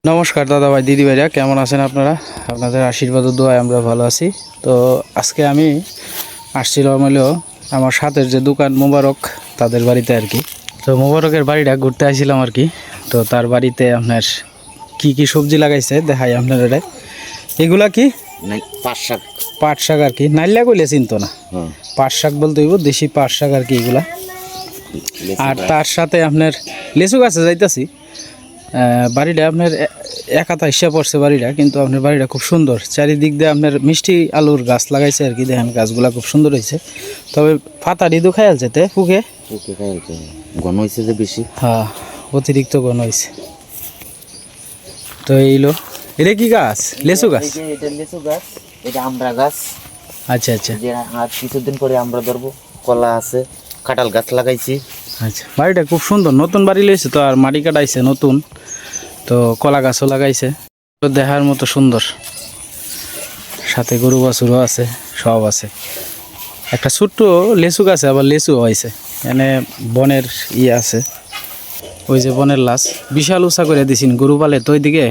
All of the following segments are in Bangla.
নমস্কার দাদা ভাই দিদি ভাইরা, কেমন আছেন আপনারা? আপনাদের আশীর্বাদ ও দোয়ায় আমরা ভালো আছি। তো আজকে আমি আসছিলাম হলো আমার সাথের যে দোকান মোবারক তাদের বাড়িতে আর কি। তো মোবারকের বাড়িটা ঘুরতে আসছিলাম আর কি। তো তার বাড়িতে আপনার কি কি সবজি লাগাইছে দেখাই আপনারা। এগুলা কি পাট শাক? পাট শাক আর কি, নাইলা কইলে চিনতো না। পাট শাক বলতে হইব দেশি পাট শাক আর কি এগুলা। আর তার সাথে আপনার লেচু গাছে যাইতাছি। বাড়িটা আপনার একাতা হিসাব পড়ছে বাড়িটা, কিন্তু আপনার বাড়িটা খুব সুন্দর। চারিদিক দিয়ে আপনার মিষ্টি আলুর গাছ লাগাইছে আর কি। দেখেন গাছগুলা খুব সুন্দর হয়েছে, তবে পাতাড়ি তো খাই আলছে ফুকে ঘন হয়েছে যে বেশি। হ্যাঁ, অতিরিক্ত ঘন হয়েছে। তো এইলো এটা কি গাছ? লেচু গাছ? এটা লেচু গাছ, এটা আমড়া গাছ। আচ্ছা আচ্ছা, আর কিছুদিন পরে আমরা ধরবো। কলা আছে, কাঁঠাল গাছ লাগাইছি। আচ্ছা, বাড়িটা খুব সুন্দর, নতুন বাড়ি লইছে তো, আর মাটি কাটাইছে নতুন, তো কলা গাছও লাগাইছে। তো দেখার মতো সুন্দর, সাথে গরু বাছুরও আছে, সব আছে। একটা ছোট্ট লেচু গাছে আবার লেচু হয়েছে, এখানে বনের আছে, ওই যে বনের লাশ বিশাল উঁচা করে দিছেন গরু পালে তো ওইদিকে।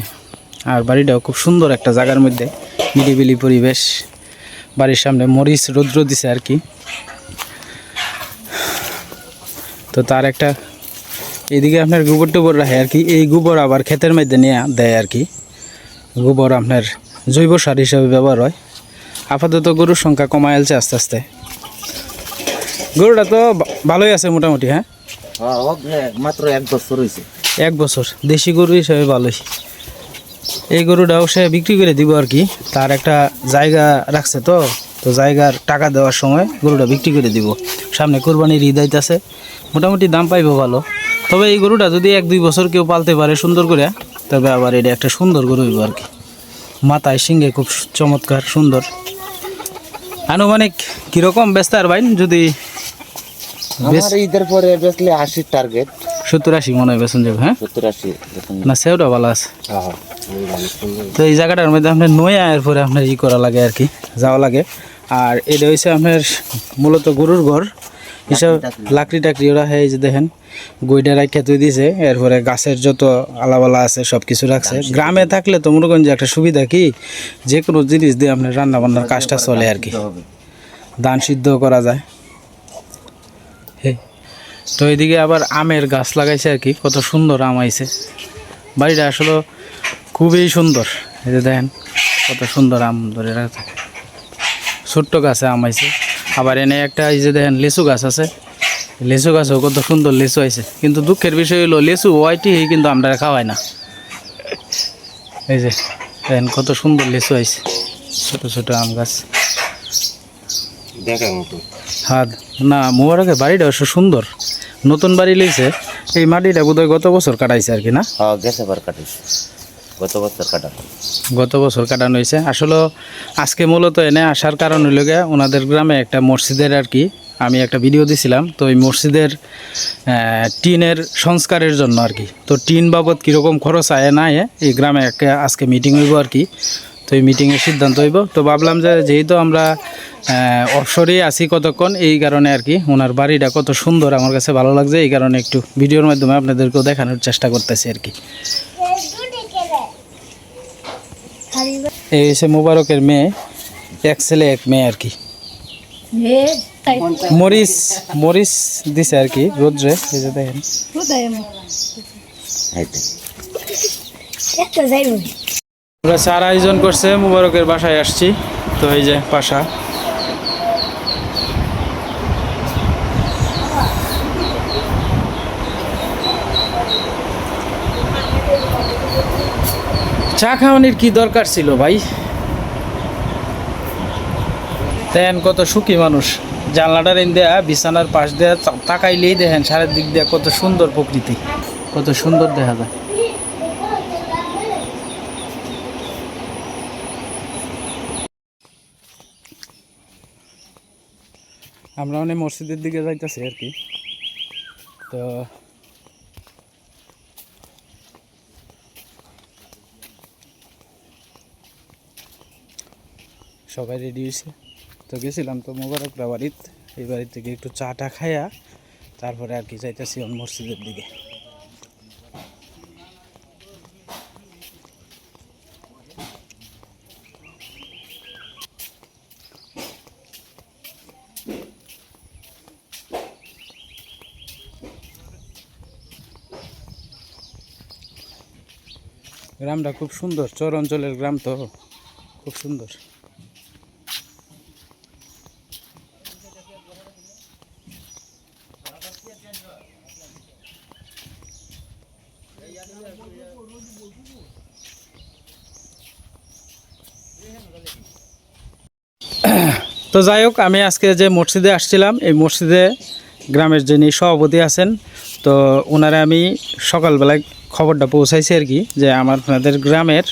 আর বাড়িটাও খুব সুন্দর একটা জায়গার মধ্যে, নিরিবিলি পরিবেশ। বাড়ির সামনে মরিচ রৌদ্র দিছে আর কি। তো তার একটা এইদিকে আপনার গোবর টোবর রাখে আর কি। এই গোবর আবার ক্ষেতের মধ্যে নিয়ে দেয় আর কি। গোবর আপনার জৈব সার হিসাবে ব্যবহার হয়। আপাতত গরুর সংখ্যা কমায় আলছে আস্তে আস্তে। গরুটা তো ভালোই আছে মোটামুটি। হ্যাঁ, মাত্র 1 বছর হয়েছে। 1 বছর, দেশি গরু হিসাবে ভালোই। এই গরুটাও সে বিক্রি করে দিব আর কি। তার একটা জায়গা রাখছে, তো তো জায়গার টাকা দেওয়ার সময় গরুটা বিক্রি করে দিব। সামনে কোরবানির ঈদ আইতাছে, মোটামুটি দাম পাইব ভালো। তবে এই গরুটা যদি 1-2 বছর কেউ পালতে পারে সুন্দর করে, তবে আবার এটা একটা সুন্দর গরু হইব আর কি। মাথায় সিংহে খুব চমৎকার সুন্দর। আনুমানিক কীরকম বেচতে আর ভাই? যদি ঈদের পরে বেচলে 80 টার্গেট, 70-80 মনে হয় বেচন যাবে। হ্যাঁ, 70-80 না সেওটা ভালো আছে। তো এই জায়গাটার মধ্যে আপনার নয়া এরপরে আপনার করা লাগে আর কি, যাওয়া লাগে। আর এটা হচ্ছে আপনার মূলত গরুর ঘর হিসাব, লাকড়ি টাকড়ি ওরা। এই যে দেখেন গইটা রাখিয়া তুই দিছে, এরপরে গাছের যত আলাবালা আছে সব কিছু রাখছে। গ্রামে থাকলে তো মনে করেন যে একটা সুবিধা কি, যে কোনো জিনিস দিয়ে আপনার রান্না বান্নার কাজটা চলে আর কি, ধান সিদ্ধ করা যায়। তো এইদিকে আবার আমের গাছ লাগাইছে আর কি, কত সুন্দর আম আইছে। বাড়িটা আসলে খুবই সুন্দর। এই যে দেখেন কত সুন্দর আম ধরে রাখছে, ছোট্ট গাছে আম আইছে। আবার এনে একটা এই যে দেখেন লিচু গাছ আছে, লিচু গাছও কত সুন্দর লিচু আইছে। কিন্তু দুঃখের বিষয় হলো লিচু ওয়াইটি কিন্তু আমরা খাওয়াই না। এই যে দেখেন কত সুন্দর লিচু আইছে, ছোট ছোট আম গাছ দেখার মতো। হ্যাঁ, না মোবারকের বাড়িটা অবশ্য সুন্দর, নতুন বাড়ি লইছে। এই মাটিটা বোধহয় গত বছর কাটাইছে আর কি। না, গেছে বার কাটাইছে, গত বছর কাটানো হয়েছে। আসলে আজকে মূলত এনে আসার কারণ হইল গিয়ে ওনাদের গ্রামে একটা মসজিদের আর কি আমি একটা ভিডিও দিছিলাম। তো এই মসজিদের টিনের সংস্কারের জন্য আর কি। তো টিন বাবদ কীরকম খরচ আয় না এই গ্রামে একটা আজকে মিটিং হইব আর কি। তো এই মিটিংয়ের সিদ্ধান্ত হইব। তো ভাবলাম যে যেহেতু আমরা অবসরেই আছি কতক্ষণ, এই কারণে আর কি ওনার বাড়িটা কত সুন্দর আমার কাছে ভালো লাগছে, এই কারণে একটু ভিডিওর মাধ্যমে আপনাদেরকেও দেখানোর চেষ্টা করতেছি আর কি। এই হচ্ছে মোবারকের মেয়ে, 1 ছেলে 1 মেয়ে আর কি। মরিচ দিছে আর কি রোদ্রে, এই যে দেখেন। ওরা 4 আয়োজন করছে, মোবারকের বাসায় আসছি। তো এই যে বাসা, চা খাওয়ানোর কি দরকার ছিল ভাই? দেখেন কত সুখী মানুষ, জানলাটার দেয়া বিছানার পাশ দেয়া তাকাইলেই দেখেন চারিদিক দিয়ে কত সুন্দর প্রকৃতি, কত সুন্দর দেখা যায়। আমরা অনেক মসজিদের দিকে যাইতেছি আর কি। তো সবাই রেডি হয়েছে। তো গেছিলাম তো মোবারকরা বাড়িতে, এই বাড়ি থেকে একটু চাটা খাইয়া তারপরে আর কি যাইতেছি মসজিদের দিকে। গ্রামটা খুব সুন্দর, চর অঞ্চলের গ্রাম তো খুব সুন্দর। তো যাই হোক, আমি আজকে যে মসজিদে আসছিলাম, এই মসজিদে গ্রামের যিনি সভাপতি আছেন, তো ওনারা আমি সকালবেলায় খবরটা পৌঁছাইছি আর কি, যে আপনাদের গ্রামের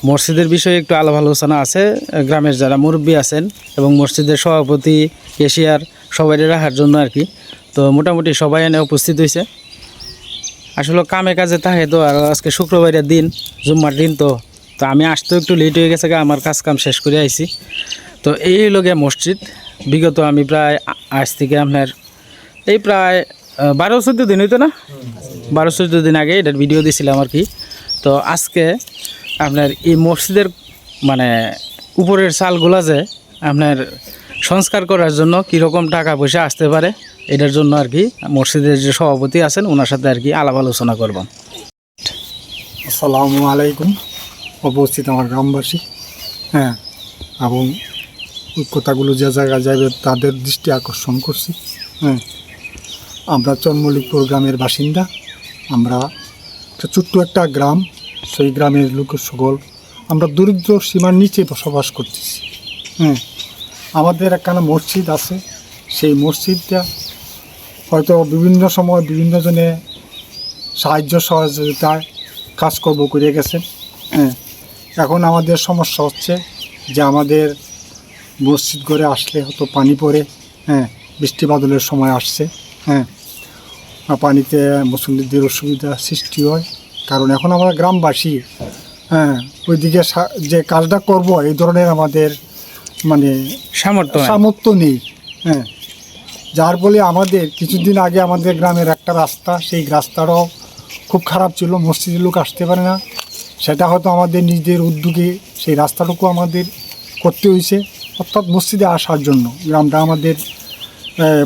মসজিদের বিষয়ে একটু আলাপ আলোচনা আছে। গ্রামের যারা মুরব্বী আছেন এবং মসজিদের সভাপতি, এশিয়ার সবাই রাখার জন্য আর কি। তো মোটামুটি সবাই এনে উপস্থিত হয়েছে। আসলে কামে কাজে থাকে তো, আর আজকে শুক্রবারের দিন, জুম্মার দিন তো তো আমি আসতেও একটু লেট হয়ে গেছে, আমার কাজ কাম শেষ করে আইছি। তো এই হলো গিয়ে মসজিদ। বিগত আমি প্রায় আজ থেকে আপনার এই প্রায় 12-14 দিন হইতো না, 12-14 দিন আগে এটার ভিডিও দিয়েছিলাম আর কি। তো আজকে আপনার এই মসজিদের মানে উপরের চালগুলা যে আপনার সংস্কার করার জন্য কীরকম টাকা পয়সা আসতে পারে, এটার জন্য আর কি মসজিদের যে সভাপতি আছেন ওনার সাথে আর কি আলাপ আলোচনা করব। আসসালামু আলাইকুম উপস্থিত আমার গ্রামবাসী, হ্যাঁ, এবং ওই কথাগুলো যে জায়গায় যাবে তাদের দৃষ্টি আকর্ষণ করছি। হ্যাঁ, আমরা চন্মলিকপুর গ্রামের বাসিন্দা। আমরা একটা ছোট্ট একটা গ্রাম, সেই গ্রামের লোক সকল আমরা দরিদ্র সীমার নিচে বসবাস করতেছি। হ্যাঁ, আমাদের একখানা মসজিদ আছে, সেই মসজিদটা হয়তো বিভিন্ন সময় বিভিন্ন জনে সাহায্য সহযোগিতায় কাজকর্ম করে গেছেন। হ্যাঁ, এখন আমাদের সমস্যা হচ্ছে যে আমাদের মসজিদ ঘরে আসলে হয়তো পানি পড়ে, হ্যাঁ, বৃষ্টি বাদলের সময় আসছে, হ্যাঁ, পানিতে মুসল্লিদের অসুবিধা সৃষ্টি হয়। কারণ এখন আমরা গ্রামবাসী, হ্যাঁ, ওইদিকে যে কাজটা করব এই ধরনের আমাদের মানে সামর্থ্য নেই। হ্যাঁ, যার ফলে আমাদের কিছুদিন আগে আমাদের গ্রামের একটা রাস্তা, সেই রাস্তাটাও খুব খারাপ ছিল, মসজিদের লোক আসতে পারে না। সেটা হয়তো আমাদের নিজেদের উদ্যোগে সেই রাস্তাটুকু আমাদের করতে হয়েছে, অর্থাৎ মসজিদে আসার জন্য। গ্রামটা আমাদের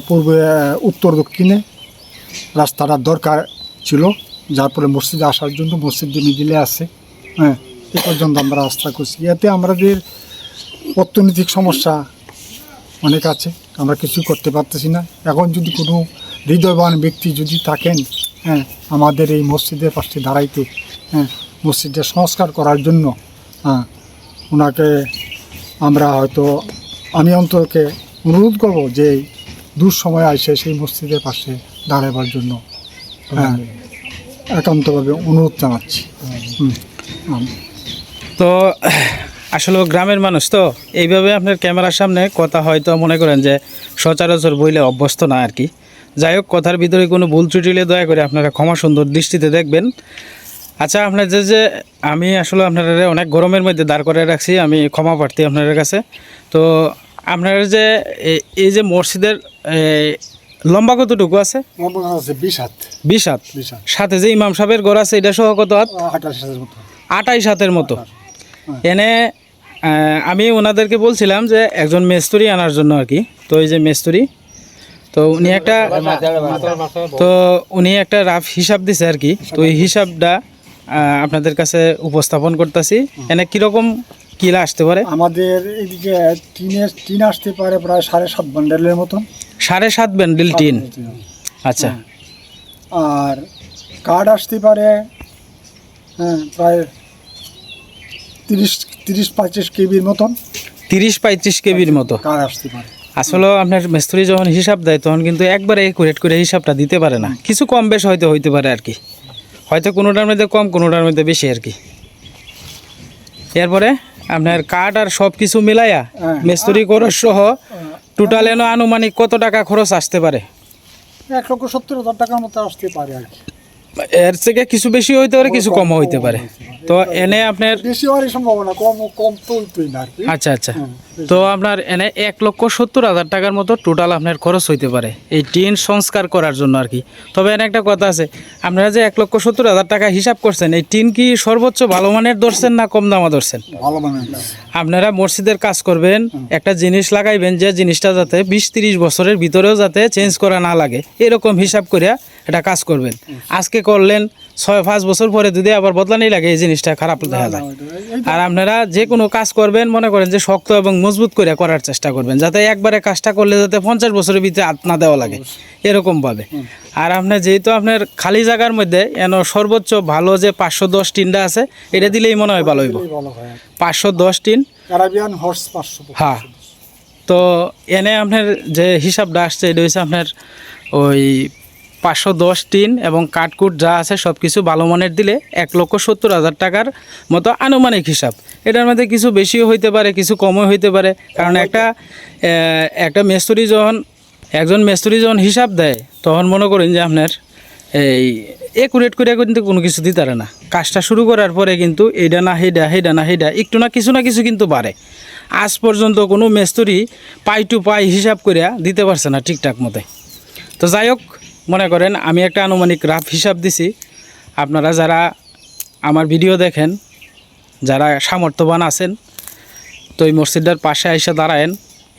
পূর্বে উত্তর দক্ষিণে রাস্তাটা দরকার ছিল, যার ফলে মসজিদে আসার জন্য মসজিদে মিডিলে আছে। হ্যাঁ, এ পর্যন্ত আমরা রাস্তা করছি। এতে আমাদের অর্থনৈতিক সমস্যা অনেক আছে, আমরা কিছু করতে পারতেছি না। এখন যদি কোনো হৃদয়বান ব্যক্তি যদি থাকেন, হ্যাঁ, আমাদের এই মসজিদের পাশে দাঁড়াইতে, হ্যাঁ, মসজিদটা সংস্কার করার জন্য, হ্যাঁ, ওনাকে আমরা হয়তো আমি অন্তরকে অনুরোধ করব যে দূর সময় আসে সেই মসজিদের পাশে দাঁড়াবার জন্য, হ্যাঁ, একান্তভাবে অনুরোধ জানাচ্ছি। তো আসলে গ্রামের মানুষ তো এইভাবে আপনার ক্যামেরার সামনে কথা হয়তো মনে করেন যে সচরাচর বইলে অভ্যস্ত না আর কি। যাই হোক, কথার ভিতরে কোনো ভুল ত্রুটিলে দয়া করে আপনারা ক্ষমা সুন্দর দৃষ্টিতে দেখবেন। আচ্ছা, আপনার যে আমি আসলে আপনারা অনেক গরমের মধ্যে দাঁড় করে রাখছি, আমি ক্ষমা প্রার্থী আপনাদের কাছে। তো আপনারা যে এই যে মসজিদের লম্বা কতটুকু আছে? 20 হাত। সাথে যে ইমাম সাহেবের ঘর আছে এটা সহ কত হাত? 28 হাতের মতো। এনে আমি ওনাদেরকে বলছিলাম যে একজন মেস্তুরি আনার জন্য আর কি। তো এই যে মেস্তুরি, তো উনি একটা রাফ হিসাব দিছে আর কি। তো এই হিসাবটা আপনাদের কাছে উপস্থাপন করতেছি। এনে কীরকম কিলা আসতে পারে? আমাদের এদিকে টিন আসতে পারে প্রায় 7.5 বান্ডেলের মতন। 7.5 বান্ডেল টিন, আচ্ছা। আর কাঠ আসতে পারে, হ্যাঁ, প্রায় 30-35 কেবির মতন। 30-35 কেবির মতো কাঠ আসতে পারে। আসলে আপনার মিস্ত্রি যখন হিসাব দেয় তখন কিন্তু একবারে একুরেট করে হিসাবটা দিতে পারে না, কিছু কম বেশ হয়তো হইতে পারে আর কি। হয়তো কোনোটার মধ্যে কম, কোনোটার মধ্যে বেশি আর কি। এরপরে আপনার কাঠ আর সব কিছু মিলাইয়া মিস্ত্রি খরচ সহ টোটাল এনে আনুমানিক কত টাকা খরচ আসতে পারে? 1,70,000 টাকার মতো আসতে পারে আর কি। এর থেকে কিছু বেশি হইতে পারে, কিছু কম হইতে পারে। তো এনে আপনার বেশি হওয়ার সম্ভাবনা, কম তো হইতোই না আর কি। আচ্ছা আচ্ছা। তো আপনার এনে 1,70,000 টাকার মতো টোটাল আপনার খরচ হইতে পারে এই টিন সংস্কার করার জন্য আর কি। তবে এনে একটা কথা আছে, আপনারা যে 1,70,000 টাকা হিসাব করছেন, এই টিন কি সর্বোচ্চ ভালো মানের ধরছেন না কম দামা ধরছেন? ভালো মানের। আপনারা মসজিদের কাজ করবেন, একটা জিনিস লাগাইবেন যে জিনিসটা যাতে 20-30 বছরের ভিতরেও যাতে চেঞ্জ করা না লাগে, এরকম হিসাব করে এটা কাজ করবেন। আজকে করলেন 6-5 বছর পরে যদি আবার বদলানি লাগে এই জিনিসটা খারাপ দেখা যায়। আর আপনারা যে কোনো কাজ করবেন মনে করেন যে শক্ত এবং মজবুত করে করার চেষ্টা করবেন, যাতে একবারে কাজটা করলে যাতে 50 বছরের ভিতরে হাত না দেওয়া লাগে এরকমভাবে। আর আপনার যেহেতু আপনার খালি জায়গার মধ্যে এন সর্বোচ্চ ভালো যে 510 টিনটা আছে, এটা দিলেই মনে হয় ভালো হইব। 510 টিন ক্যারাবিয়ান হর্স 500। হ্যাঁ। তো এনে আপনার যে হিসাবটা আসছে এটা হচ্ছে আপনার ওই 510 টিন এবং কাঠকুট যা আছে সব কিছু ভালো মানের দিলে 1,70,000 টাকার মতো আনুমানিক হিসাব। এটার মধ্যে কিছু বেশিও হইতে পারে, কিছু কমও হইতে পারে, কারণ একটা মিস্ত্রি যখন একজন মিস্ত্রি যখন হিসাব দেয় তখন মনে করেন যে আপনার এই একুরেট করে কিন্তু কোনো কিছু দিতে পারে না। কাজটা শুরু করার পরে কিন্তু এইটা না হেডা, হেডা না হেডা, একটু না কিছু কিন্তু বাড়ে। আজ পর্যন্ত কোনো মিস্ত্রি পাই টু পাই হিসাব করিয়া দিতে পারছে না ঠিকঠাক মতো। তো যাই হোক, মনে করেন আমি একটা আনুমানিক রাফ হিসাব দিছি। আপনারা যারা আমার ভিডিও দেখেন, যারা সামর্থ্যবান আছেন, তো এই মসজিদের পাশে এসে দাঁড়ায়েন।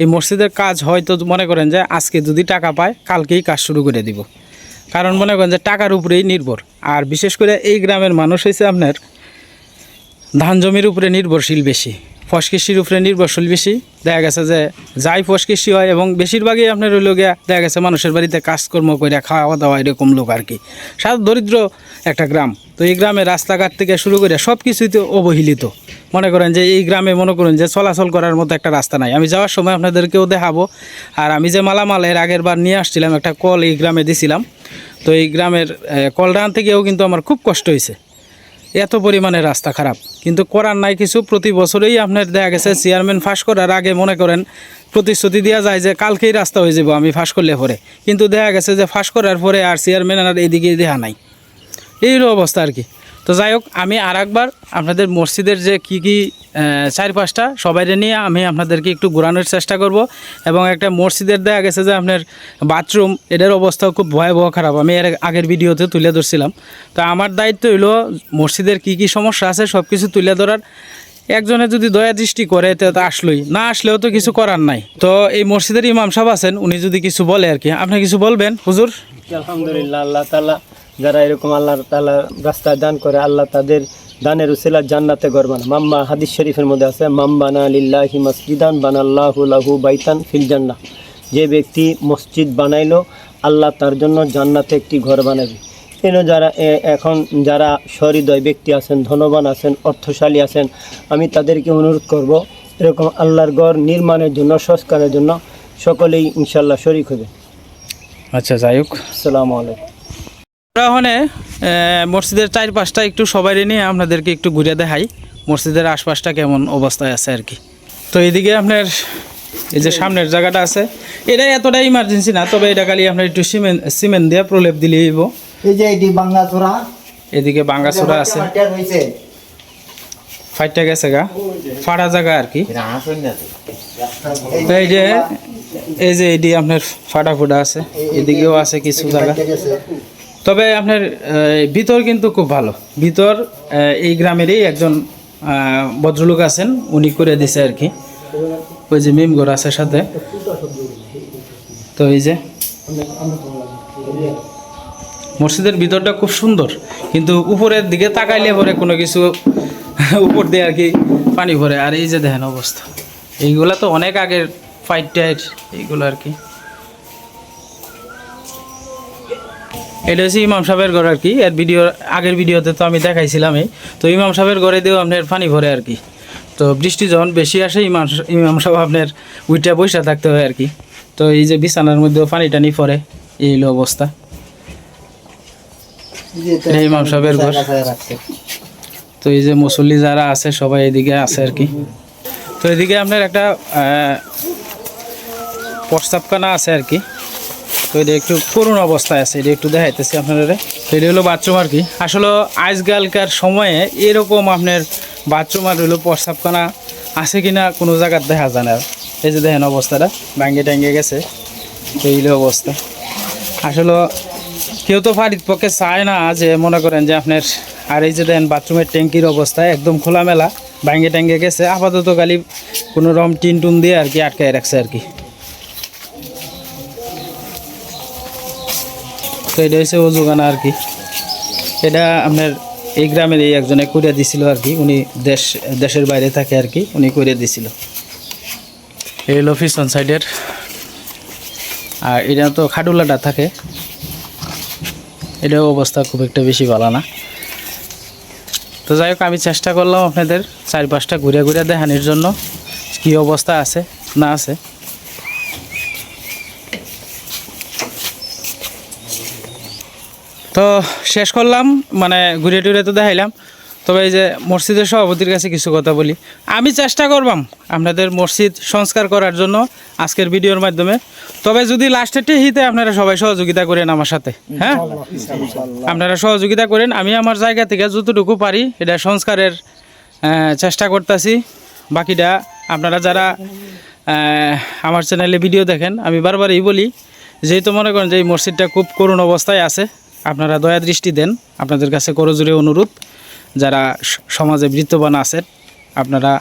এই মসজিদের কাজ হয়তো মনে করেন যে আজকে যদি টাকা পায় কালকেই কাজ শুরু করে দিব, কারণ মনে করেন যে টাকার উপরেই নির্ভর। আর বিশেষ করে এই গ্রামের মানুষ হয়েছে আপনার ধান জমির উপরে নির্ভরশীল বেশি, ফসকৃষির উপরে নির্ভরশীল বেশি। দেখা গেছে যে যাই ফসকৃষি হয় এবং বেশিরভাগই আপনার ওই লোকিয়া দেখা গেছে মানুষের বাড়িতে কাজকর্ম করে খাওয়া দাওয়া এরকম লোক আর কি। সাধারণ দরিদ্র একটা গ্রাম। তো এই গ্রামে রাস্তাঘাট থেকে শুরু করে সব কিছুই তো অবহেলিত। মনে করেন যে এই গ্রামে মনে করেন যে চলাচল করার মতো একটা রাস্তা নাই। আমি যাওয়ার সময় আপনাদেরকেও দেখাবো। আর আমি যে মালামাল এর আগের বার নিয়ে আসছিলাম, একটা কল এই গ্রামে দিছিলাম। তো এই গ্রামের কলটা আনতে গিয়েও কিন্তু আমার খুব কষ্ট হয়েছে, এত পরিমাণে রাস্তা খারাপ। কিন্তু করার নাই কিছু। প্রতি বছরেই আপনার দেখা গেছে চেয়ারম্যান ফাঁস করার আগে মনে করেন প্রতিশ্রুতি দেওয়া যায় যে কালকেই রাস্তা হয়ে যাব আমি ফাঁস করলে পরে, কিন্তু দেখা গেছে যে ফাঁস করার পরে আর চেয়ারম্যান আর এইদিকে দেখা নাই, এই হলো অবস্থা আর কি। তো যাই হোক, আমি আর একবার আপনাদের মসজিদের যে কী 4-5টা সবাই নিয়ে আমি আপনাদেরকে একটু ঘোরানোর চেষ্টা করব। এবং একটা মসজিদের দেখা গেছে যে আপনার বাথরুম, এটার অবস্থাও খুব ভয়াবহ খারাপ। আমি এর আগের ভিডিওতে তুলে ধরছিলাম। তো আমার দায়িত্ব হইলো মসজিদের কী সমস্যা আছে সব কিছু তুলে ধরার। একজনে যদি দয়া দৃষ্টি করে তো আসলোই, না আসলেও তো কিছু করার নাই। তো এই মসজিদের ইমাম সাহেব আছেন, উনি যদি কিছু বলে আর কি। আপনি কিছু বলবেন হুজুর? আলহামদুলিল্লাহ, আল্লাহ তাআলা যারা এরকম আল্লাহ তাআলা রাস্তায় দান করে, আল্লাহ তাদের দানের উসিলা জান্নাতে ঘর বানায়। মাম্মা হাদিস শরীফের মধ্যে আছে, মাম্বানা লিল্লাহি মসজিদান বানাল্লাহু লাহু বাইতান ফিল জান্নাহ। যে ব্যক্তি মসজিদ বানাইলো, আল্লাহ তার জন্য জান্নাতে একটি ঘর বানাবে। যারা এখন যারা সহৃদয় ব্যক্তি আছেন, ধনবান আছেন, অর্থশালী আছেন, আমি তাদেরকে অনুরোধ করব এরকম আল্লাহর ঘর নির্মাণের জন্য, সংস্কারের জন্য সকলেই ইনশাল্লাহ শরীক হবে। আচ্ছা, যাই হোক, আসসালামু আলাইকুম। ওখানে মসজিদের 4-5টা একটু সবাই নিয়ে আপনাদেরকে একটু ঘুরে দেখাই মসজিদের আশপাশটা কেমন অবস্থায় আছে আর কি। তো এইদিকে আপনার এই যে সামনের জায়গাটা আছে, এটা এতটা ইমার্জেন্সি না, তবে এটা খালি আপনার একটু সিমেন্ট দিয়ে প্রলেপ দিলে হইব। এই যে এটি বাঙ্গাচোরা, এদিকে বাঙ্গাচোরা আছে, ফাইটটা গেছে গা, ফাড়া জায়গা আর কি। এই যে এটি আপনার ফাটা ফুটা আছে, এদিকেও আছে কিছু জায়গা। তবে আপনার ভিতর কিন্তু খুব ভালো। ভিতর এই গ্রামেরই একজন ভদ্রলোক আছেন, উনি করে দিছে আর কি। ওই যে মিমঘর আছে সাথে। তো এই যে মসজিদের ভিতরটা খুব সুন্দর, কিন্তু উপরের দিকে তাকাইলে পরে কোনো কিছু উপর দিয়ে আর কি পানি ভরে। আর এই যে দেখেন অবস্থা, এইগুলা তো অনেক আগের ফাইট টাইট এইগুলো আর কি। এটা হচ্ছে ইমাম সাহেবের ঘর আর কি। এর আগের ভিডিওতে তো আমি দেখাইছিলামই। তো ইমাম সাহেবের ঘরে দিয়েও আপনার পানি ভরে আর কি। তো বৃষ্টি যখন বেশি আসে ইমাম সাহেব আপনার উইটা বসে থাকতে হয় আর কি। তো এই যে বিছানার মধ্যেও পানি টানি পরে, এই হলো অবস্থা। ইমাম সাহেবের ঘর। তো এই যে মুসল্লি যারা আছে সবাই এদিকে আছে আর কি। তো এদিকে আপনার একটা প্রস্তাবখানা আছে আর কি। তো এটা একটু করুণ অবস্থায় আছে, এটা একটু দেখাইতেছি আপনারা। এটা হলো বাথরুম আর কি। আসলে আজকালকার সময়ে এরকম আপনার বাথরুম আর হলো প্রস্তাবখানা আছে কিনা কোনো জায়গার দেখা যায় না। এই যে দেখেন অবস্থাটা ভাঙ্গে টাঙ্গে গেছে, এই হলো অবস্থা। আসলে কেউ তো বাড়ির পক্ষে চায় না যে মনে করেন যে আপনার। আর এই যে দেখেন বাথরুমের ট্যাঙ্কির অবস্থা একদম খোলামেলা, ভাঙ্গে টাঙ্গে গেছে। আপাতত খালি কোনো রকম টিন টুন দিয়ে আর কি আটকায় রাখছে আর কি। তো এটা হচ্ছে অজুখানা আর কি। এটা আপনার এই গ্রামের এই একজনে করিয়া দিছিল আর কি, উনি দেশের বাইরে থাকে আর কি, উনি করিয়া দিছিল। এই হলো পিছন সাইডের, আর এটা তো খাডুলাটা থাকে, এটার অবস্থা খুব একটা বেশি ভালো না। তো যাই হোক, আমি চেষ্টা করলাম আপনাদের চারপাশটা ঘুরে ঘুরে দেখানোর জন্য কী অবস্থা আছে না আছে। তো শেষ করলাম, মানে ঘুরে টুরে তো দেখাইলাম। তবে এই যে মসজিদের সভাপতির কাছে কিছু কথা বলি। আমি চেষ্টা করবাম আপনাদের মসজিদ সংস্কার করার জন্য আজকের ভিডিওর মাধ্যমে। তবে যদি লাস্টের হিতে আপনারা সবাই সহযোগিতা করেন আমার সাথে, হ্যাঁ আপনারা সহযোগিতা করেন। আমি আমার জায়গা থেকে যতটুকু পারি এটা সংস্কারের চেষ্টা করতেছি। বাকিটা আপনারা যারা আমার চ্যানেলে ভিডিও দেখেন, আমি বারবারই বলি, যেহেতু মনে করেন যে এই মসজিদটা খুব করুণ অবস্থায় আছে, আপনারা দয়া দৃষ্টি দেন। আপনাদের কাছে করজোরে অনুরোধ, যারা সমাজে বিত্তবান আছেন আপনারা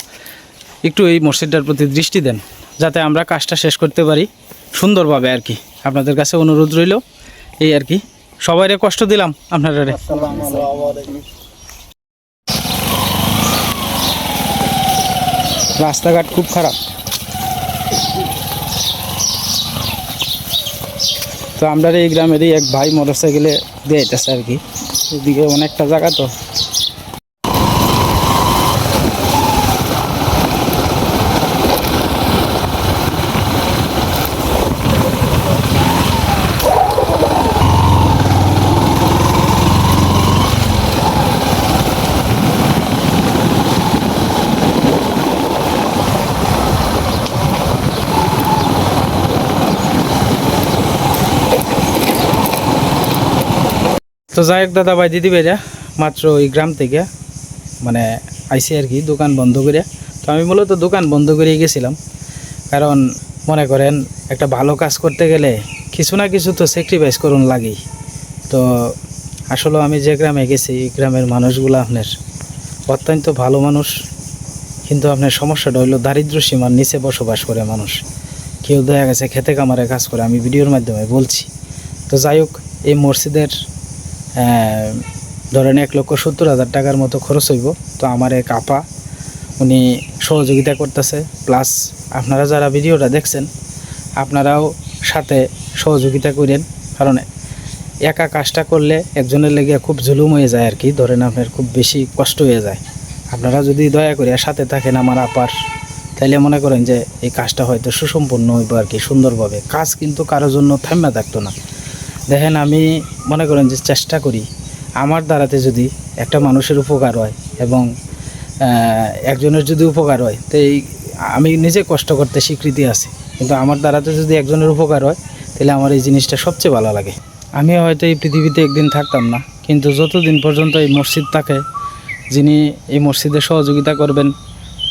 একটু এই মসজিদটার প্রতি দৃষ্টি দেন, যাতে আমরা কাজটা শেষ করতে পারি সুন্দরভাবে আর কি। আপনাদের কাছে অনুরোধ রইল এই আর কি। সবাইরে কষ্ট দিলাম আপনারা। রাস্তাঘাট খুব খারাপ। তো আমরা এই গ্রামেরই এক ভাই মোটরসাইকেলে দিয়ে যেতেছে আর কি, এদিকে অনেকটা জায়গা তো। তো যাই হোক দাদা ভাই দিদি ভাইরা, মাত্র ওই গ্রাম থেকে মানে আইসি আর কি, দোকান বন্ধ করে। তো আমি মূলত দোকান বন্ধ করে গেছিলাম, কারণ মনে করেন একটা ভালো কাজ করতে গেলে কিছু না কিছু তো স্যাক্রিফাইস করুন লাগেই। তো আসলে আমি যে গ্রামে গেছি, এই গ্রামের মানুষগুলো আপনার অত্যন্ত ভালো মানুষ, কিন্তু আপনার সমস্যাটা হইলো দারিদ্র সীমার নিচে বসবাস করে মানুষ। কেউ দেখা গেছে খেতে কামারে কাজ করে, আমি ভিডিওর মাধ্যমে বলছি। তো যাই হোক, এই মসজিদের ধরেন 1,70,000 টাকার মতো খরচ হইব। তো আমার এক আপা উনি সহযোগিতা করতেছে, প্লাস আপনারা যারা ভিডিওটা দেখছেন আপনারাও সাথে সহযোগিতা করেন, কারণ একা কাজটা করলে একজনের লেগে খুব জুলুম হয়ে যায় আর কি। ধরেন আপনার খুব বেশি কষ্ট হয়ে যায়। আপনারা যদি দয়া করে সাথে থাকেন আমার আপার, তাইলে মনে করেন যে এই কাজটা হয়তো সুসম্পন্ন হইব আর কি, সুন্দরভাবে। কাজ কিন্তু কারোর জন্য থাম্মা থাকতো না। দেখেন, আমি মনে করেন যে চেষ্টা করি আমার দ্বারাতে যদি একটা মানুষের উপকার হয় এবং একজনের যদি উপকার হয়, তো আমি নিজে কষ্ট করতে স্বীকৃতি আছে, কিন্তু আমার দ্বারাতে যদি একজনের উপকার হয় তাহলে আমার এই জিনিসটা সবচেয়ে ভালো লাগে। আমি হয়তো এই পৃথিবীতে একদিন থাকতাম না, কিন্তু যতদিন পর্যন্ত এই মসজিদ থাকে, যিনি এই মসজিদে সহযোগিতা করবেন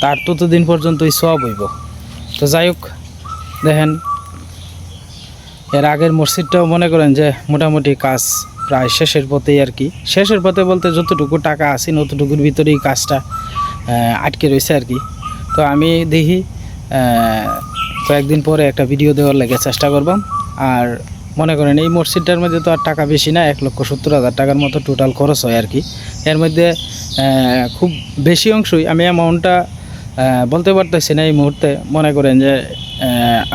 তার ততদিন পর্যন্তই সওয়াব হইব। তো যাই হোক, দেখেন এর আগের মসজিদটাও মনে করেন যে মোটামুটি কাজ প্রায় শেষের পথেই আর কি। শেষের পথে বলতে যতটুকু টাকা আছে ততটুকুর ভিতরেই কাজটা আটকে রয়েছে আর কি। তো আমি দেখি কয়েকদিন পরে একটা ভিডিও দেওয়ার লাগে চেষ্টা করবাম। আর মনে করেন এই মসজিদটার মধ্যে তো আর টাকা বেশি না, 1,70,000 টাকার মতো টোটাল খরচ হয় আর কি। এর মধ্যে খুব বেশি অংশই আমি অ্যামাউন্টটা বলতে পারতেছি না এই মুহূর্তে। মনে করেন যে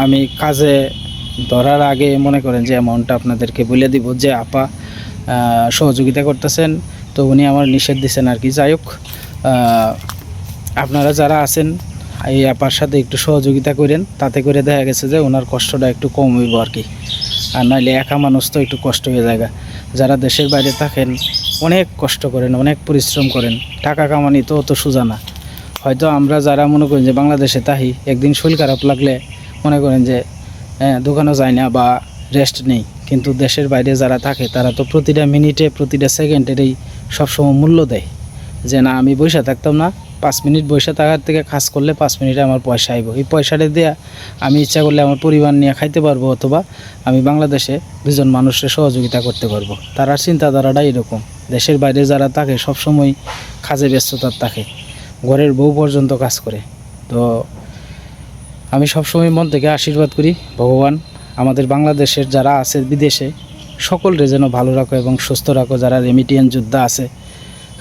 আমি কাজে ধরার আগে মনে করেন যে অ্যামাউন্টটা আপনাদেরকে বলে দিব, যে আপা সহযোগিতা করতেছেন, তো উনি আমার নিষেধ দিচ্ছেন আর কি। যাই হোক, আপনারা যারা আছেন এই আপার সাথে একটু সহযোগিতা করেন, তাতে করে দেখা গেছে যে ওনার কষ্টটা একটু কম হইব আর কি। আর নাহলে একা মানুষ তো একটু কষ্ট হয়ে যায়। যারা দেশের বাইরে থাকেন অনেক কষ্ট করেন, অনেক পরিশ্রম করেন, টাকা কামানি তো অত সোজা না। হয়তো আমরা যারা মনে করেন যে বাংলাদেশে তাহি একদিন শরীর খারাপ লাগলে মনে করেন যে দোকানও যায় না বা রেস্ট নেই, কিন্তু দেশের বাইরে যারা থাকে তারা তো প্রতিটা মিনিটে প্রতিটা সেকেন্ডেরই সবসময় মূল্য দেয়, যে না আমি বসে থাকতাম না, 5 মিনিট বসে থাকার থেকে কাজ করলে 5 মিনিটে আমার পয়সা আইব। এই পয়সাটা দেওয়া আমি ইচ্ছা করলে আমার পরিবার নিয়ে খাইতে পারবো, অথবা আমি বাংলাদেশে 2জন মানুষের সহযোগিতা করতে পারবো। তার চিন্তাধারাটা এরকম। দেশের বাইরে যারা থাকে সবসময় কাজে ব্যস্ততার থাকে, ঘরের বউ পর্যন্ত কাজ করে। তো আমি সবসময় মন থেকে আশীর্বাদ করি ভগবান আমাদের বাংলাদেশের যারা আছে বিদেশে, সকলরে যেন ভালো রাখো এবং সুস্থ রাখো যারা রেমিটেন্স যোদ্ধা আছে,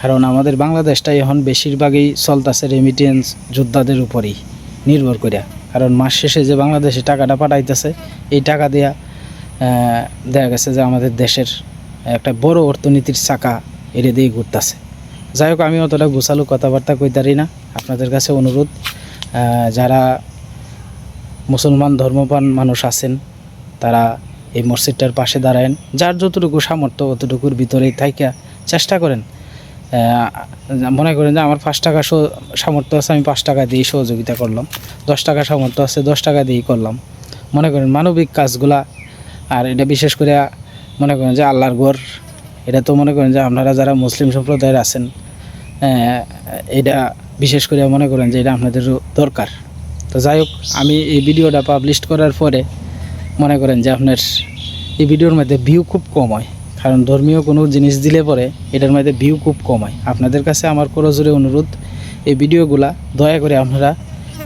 কারণ আমাদের বাংলাদেশটাই এখন বেশিরভাগই চলতেছে রেমিটেন্স যোদ্ধাদের উপরেই নির্ভর করিয়া। কারণ মাস শেষে যে বাংলাদেশে টাকাটা পাঠাইতেছে, এই টাকা দিয়া দেখা গেছে যে আমাদের দেশের একটা বড় অর্থনীতির চাকা এরে দিয়ে ঘুরতেছে। যাই হোক, আমি অতটা গোছালো কথাবার্তা কইতারি না। আপনাদের কাছে অনুরোধ, যারা মুসলমান ধর্মপ্রাণ মানুষ আছেন তারা এই মসজিদটার পাশে দাঁড়ায়েন, যার যতটুকু সামর্থ্য অতটুকুর ভিতরেই থাইকা চেষ্টা করেন। মনে করেন যে আমার 5 টাকা সামর্থ্য আছে, আমি 5 টাকা দিয়েই সহযোগিতা করলাম, 10 টাকা সামর্থ্য আছে 10 টাকা দিয়েই করলাম। মনে করেন মানবিক কাজগুলা, আর এটা বিশেষ করে মনে করেন যে আল্লাহর ঘর, এটা তো মনে করেন যে আপনারা যারা মুসলিম সম্প্রদায়ের আছেন, এটা বিশেষ করে মনে করেন যে এটা আপনাদেরও দরকার। তো যাই হোক, আমি এই ভিডিওটা পাবলিশ করার পরে মনে করেন যে আপনার এই ভিডিওর মধ্যে ভিউ খুব কম হয়, কারণ ধর্মীয় কোনো জিনিস দিলে পরে এটার মধ্যে ভিউ খুব কম হয়। আপনাদের কাছে আমার করজোরে অনুরোধ, এই ভিডিওগুলা দয়া করে আপনারা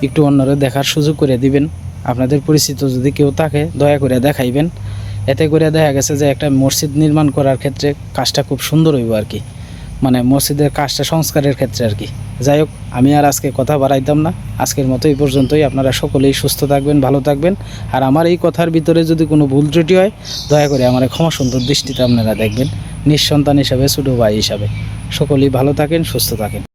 একটু অন্যরা দেখার সুযোগ করে দিবেন। আপনাদের পরিচিত যদি কেউ থাকে দয়া করে দেখাইবেন। এতে করে দেখা গেছে যে একটা মসজিদ নির্মাণ করার ক্ষেত্রে কাজটা খুব সুন্দর হইব আর কি, মানে মসজিদের কাজটা সংস্কারের ক্ষেত্রে আর কি। যাই হোক, আমি আর আজকে কথা বাড়াইতাম না, আজকের মতো এই পর্যন্তই। আপনারা সকলেই সুস্থ থাকবেন, ভালো থাকবেন। আর আমার এই কথার ভিতরে যদি কোনো ভুল ত্রুটি হয় দয়া করে আমার ক্ষমা সুন্দর দৃষ্টিতে আপনারা দেখবেন, নিঃসন্তান হিসাবে, ছোটো ভাই হিসাবে। সকলেই ভালো থাকেন, সুস্থ থাকেন।